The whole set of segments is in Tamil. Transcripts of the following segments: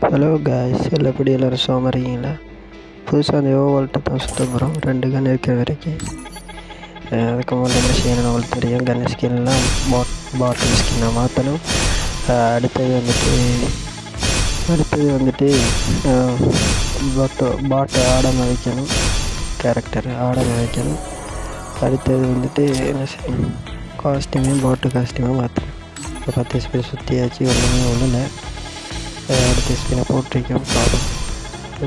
ஹலோ காய்ஸ், எல்லாப்படி எல்லோரும் சோமறீங்களா? புதுசாக அந்த ஓவல்ட்டு தான் சுத்த போகிறோம். 2 கன் இருக்கிற வரைக்கும். அதுக்கு முதல்ல என்ன செய்யணும் உங்களுக்கு தெரியும். கன் ஸ்கின்லாம் பாட்டில் ஸ்கின்னாக மாற்றணும். அடுத்தது வந்துட்டு பாட்டை ஆடாம வைக்கணும். கேரக்டர் ஆடாம வைக்கணும். அடுத்தது வந்துட்டு என்ன செய்யணும், பாட்டு காஸ்டியூமே மாற்றணும். இப்போ 10 ஸ்பேஸ் சுற்றியாச்சு, ஒன்றுமே அடுத்த ஸ்பின்னை போட்டிருக்கோம். பார்ப்போம்.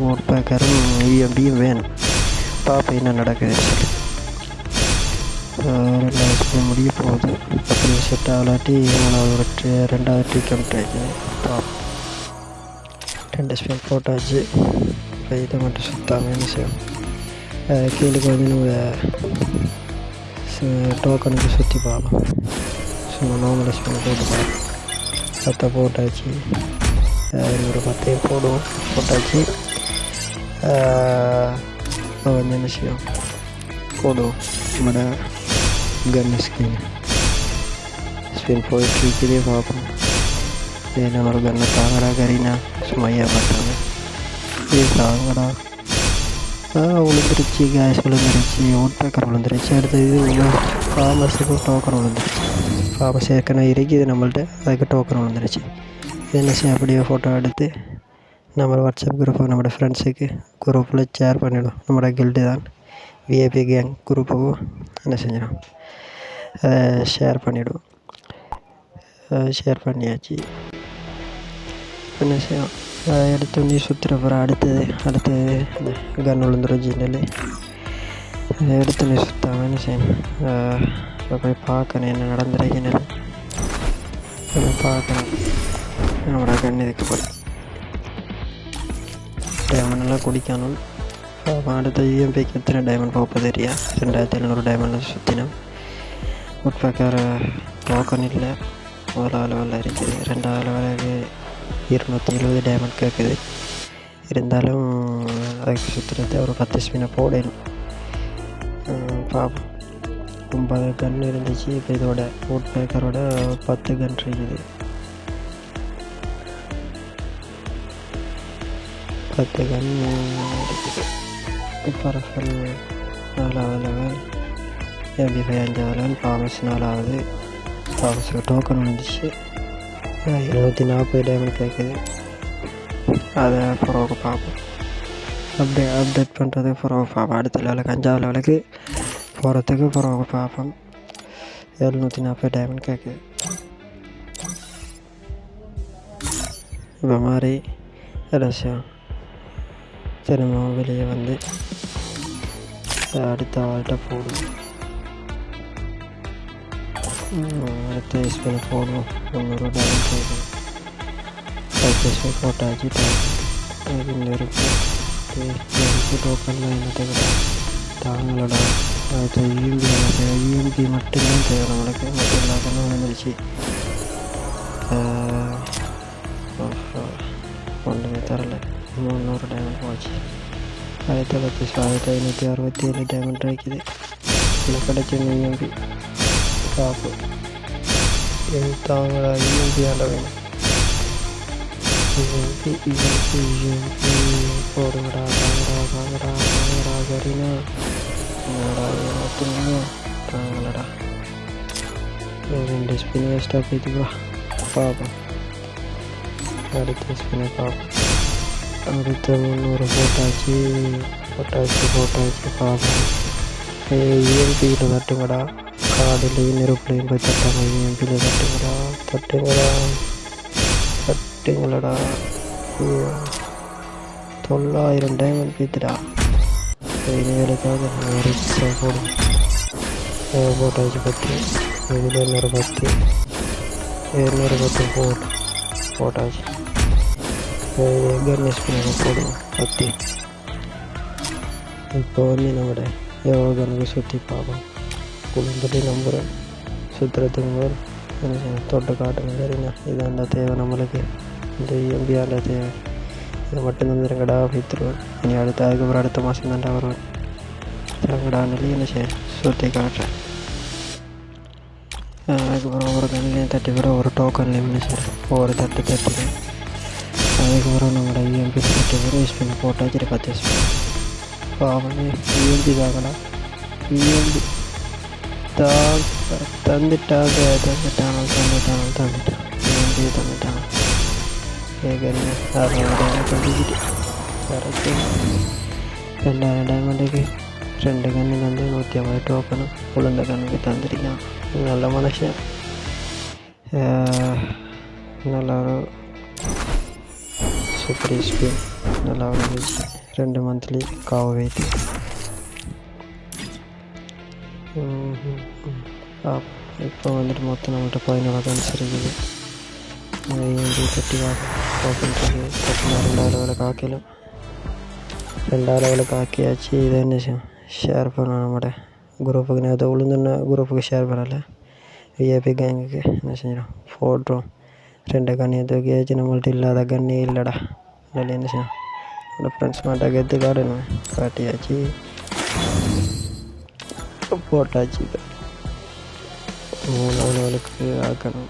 மோட் பேக்கரும் இஎம்பியும் வேணும். பார்ப்போம் என்ன நடக்குது சொல்லி. 2வது ஸ்பின் முடிய போகுது. அப்படி செட் ஆகலாட்டி 2வது ட்ரீக்கம் ட்ரைக்கு பார்ப்போம். 2 ஸ்பின் போட்டாச்சு. இப்போ இதை மட்டும் சுத்தாமல் என்ன செய்யும், கீழே வந்து டோக்கனுக்கு சுற்றி பார்ப்போம். சும்மா நார்மல் ஸ்பின் போட்டு பார்ப்போம். 10 போட்டாச்சு. இன்னொரு 10 போட்டாச்சு. இப்போ வந்து என்ன செய்யும், போடுவோம் நம்மளோட கன் ஸ்பின் போயிட்டுருக்குதே. பார்ப்போம். ஏன்னா ஒரு கன்னை தாங்கடா கரீனா, சும்மா ஏமாத்தாங்க. இது தாங்கடா. விழுந்துருச்சு கேஸ், விழுந்துருச்சு. ஓட் பேக்கர் விழுந்துருச்சு. அடுத்தது ஃபார்மஸுக்கு டோக்கன் விழுந்துருச்சு. ஃபார்மஸ் ஏற்கனவே இருக்குது நம்மள்ட்ட, அதுக்கு டோக்கன் விழுந்துருச்சு. என்ன செய்ய, அப்படியே ஃபோட்டோ எடுத்து நம்ம வாட்ஸ்அப் குரூப்பை நம்மளோட ஃப்ரெண்ட்ஸுக்கு குரூப்பில் ஷேர் பண்ணிவிடும். நம்மளோட கில்டு தான் விஐபி கேங் குரூப்புக்கும் என்ன செஞ்சிடும், ஷேர் பண்ணிவிடும். ஷேர் பண்ணியாச்சு. என்ன செய்யும், எடுத்து நீ சுற்றுற அப்புறம் அடுத்தது இந்த கன் விழுந்துடும் ஜின்னல். அதை எடுத்து நீ சுற்றாமல் என்ன செய்யணும், போய் பார்க்கணும் என்ன நடந்துருக்குன்னு. பார்க்கணும். நம்மளோட கண் இதுக்கு போய் டைமண்டெல்லாம் குடிக்கணும். அடுத்த இஎம்பிக்கு எத்தனை டைமண்ட் போக தெரியா. 2700 டைமண்ட் சுற்றினோம். உட்பேக்கர் டோக்கன் இல்லை. முதலாவது லெவலில் இருக்குது. 2வது லெவலுக்கு 270 டைமண்ட் கேட்குது. இருந்தாலும் அதுக்கு சுற்றுறது ஒரு 10 ஸ்பின்னை போடணும். பார்ப்போம். 9 கன் இருந்துச்சு. இப்போ இதோட உட்பேக்கரோட 10 கன் இருக்குது. 10 கன் இருக்குது. இப்போ ரஃபல் 4வது லெவல், எம்பி5 5வது லெவல், ஃபார்மஸ் 4வது. ஃபார்மஸுக்கு டோக்கன் வந்துச்சு. 740 டைமண்ட் கேட்குது. அதை பிறகு பார்ப்போம். அப்டேட் பண்ணுறதுக்கு பிறகு பார்ப்போம். அடுத்த லெவலுக்கு 5வது லெவலுக்கு போகிறதுக்கு பிறகு பார்ப்போம். 740 டைமண்ட் கேட்குது. இப்போ மாதிரி ரஷ்யம் திரும்ப வெளியே வந்து அடுத்த ஆள்கிட்ட போடுவோம். அடுத்த ஸ்பின் போடுவோம். 300 டைமண்ட் போடுவோம். 10 ஸ்பின் போட்டாச்சு. இன்னொரு டோக்கன்லாம் என்னத்தை விட தாங்களோட அடுத்த இஎம்பி மட்டும்தான் தேவை நம்மளுக்கு. மற்ற எல்லா கண்ணும் விழுந்துருச்சு. ஒன்றுமே தரல. 300 டைமண்ட் போச்சு. 1567 டைமண்ட் இருக்குது. இது கிடைச்ச இஎம்பி காப்பு தாங்களா இஎம்பி ஆட வேணும். இஎம்பி போடுங்கடா. தாங்கடா கரீனா. தாங்களடா. 2 ஸ்பின் வேஸ்ட்டாக போயிடுவா. பார்ப்போம். அடுத்த ஸ்பின்னை பார்ப்போம். அடுத்த 300 போட்டாச்சு. பார்ப்போம். இஎம்பியில் தட்டுங்கடா. காடுலையும் நெருப்புலையும் போய் தட்டாங்க. இஎம்பியில் தட்டுங்களடா. 900 டைமண்ட் பீத்துடா. இனிமேலுக்காக ரிக்ஸாக போடும். போட்டாச்சு 10. இதில் இன்னொரு 10. 210 போட்டாச்சு. கன் ஸ்பின் போடுவோம் 10. இப்போ வந்து நம்மளோட எவ்வளோ கணக்கு சுற்றி பார்ப்போம். குடும்பத்தை நம்புகிறேன். சுற்றுறதுக்கு போது தொட்டு காட்டுங்க சரிண்ணா. இதான் அந்த தேவை நம்மளுக்கு. இந்த இஎம்பியால் தேவை. இதை மட்டும் தந்துருங்கடா வைத்துருவேன். இனி அதுக்கப்புறம் அடுத்த மாதம் தாண்டா வருவேன். தரங்கடா நெல்லி என்ன செய்ய சுற்றி காட்டுறேன். அதுக்கப்புறம் ஒரு கண்ணிலையும் தட்டி விட ஒரு டோக்கன்லேயும் என்ன செய்கிறேன். ஒவ்வொரு தட்டுவேன். அதுக்கப்புறம் நம்மளோட இஎம்பி செட்டு பேர் யூஸ் பண்ணி போட்டாச்சு 10 ஸ்பின். அவனே இஎம்பி தாக்கடா, இஎம்பி தந்துட்டாங்க, தந்துட்டான் இஎம்பி தந்துட்டான். கேட்குறீங்க அதோட கட்டிக்கிட்டு கரெக்டு. 2000 டைமண்டுக்கு 2 கன்று வந்து 150 டோக்கனும் உளுந்த கண்ணுக்கு தந்துருக்கான். நல்ல மனுஷன். நல்லா ஒரு சூப்பர் ஸ்பீன் நல்லா இருந்துச்சு. 2 மந்த்லி காவை வைத்து இப்போ வந்துட்டு மொத்தம் நம்மள்கிட்ட 14 கன்ஸ் இருக்குது. கட்டி ஓப்பன்றது கட்டினா 2 லெவலில் காக்கலாம். 2 லெவலுக்கு ஆக்கியாச்சு. இதை என்ன ஷேர் பண்ணணும் நம்மட குரூப்புக்கு. நான் அதை உளுந்துன்னா குரூப்புக்கு ஷேர் பண்ணலை. விஐபி கேங்குக்கு என்ன செஞ்சிடும் போட்டுரும். 2 கண்ணியை தூக்கியாச்சு. நம்மள்ட்ட இல்லாத கண்ணே இல்லைடா. அதில் என்ன செய்யணும், என்னோடய ஃப்ரெண்ட்ஸ் மாட்டாக எடுத்து காட்டணும். காட்டியாச்சு, போட்டாச்சு. இப்போ 3 லெவலுக்கு ஆக்கணும்.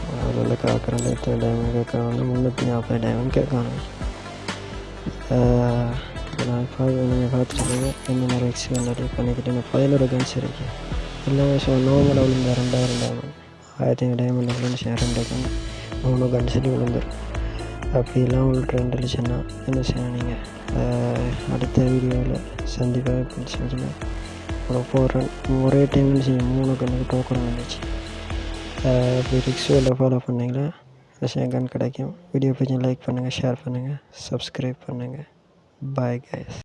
3 லெவலுக்கு ஆக்கிறோம். எத்தனை டைமண்ட் கேட்கணும்? 340 டைமண்ட் கேட்கணும். நான் இப்போ நீங்கள் பார்த்துருக்கீங்க என்னென்ன ரெக்ஸ் நிறைய பண்ணிக்கிட்டு எனக்கு 11 கன்ஸ் இருக்குது. எல்லாமே நார்மலாக விழுந்தா 2000 டைமண்ட் 1500 டைமண்ட் அப்படின்னு 2 கன் 3 கன்ஸ்லேயும் விழுந்துடும். அப்படிலாம் உள்ள ட்ரெண்ட் இருந்துச்சுன்னா என்ன செய்யணும், நீங்கள் அடுத்த வீடியோவில் சந்திப்பாக பிடிச்சிருந்துச்சுன்னா போடுறேன். ஒரே டைம்னு செய்யும் 3 கன்னுக்கு டோக்கன் வந்துச்சு. இப்படி ரிக்ஸுவில் ஃபாலோ பண்ணிங்கன்னா இந்த கன் கிடைக்கும். வீடியோ பிடிச்சி லைக் பண்ணுங்கள், ஷேர் பண்ணுங்கள், சப்ஸ்கிரைப் பண்ணுங்கள். Bye guys.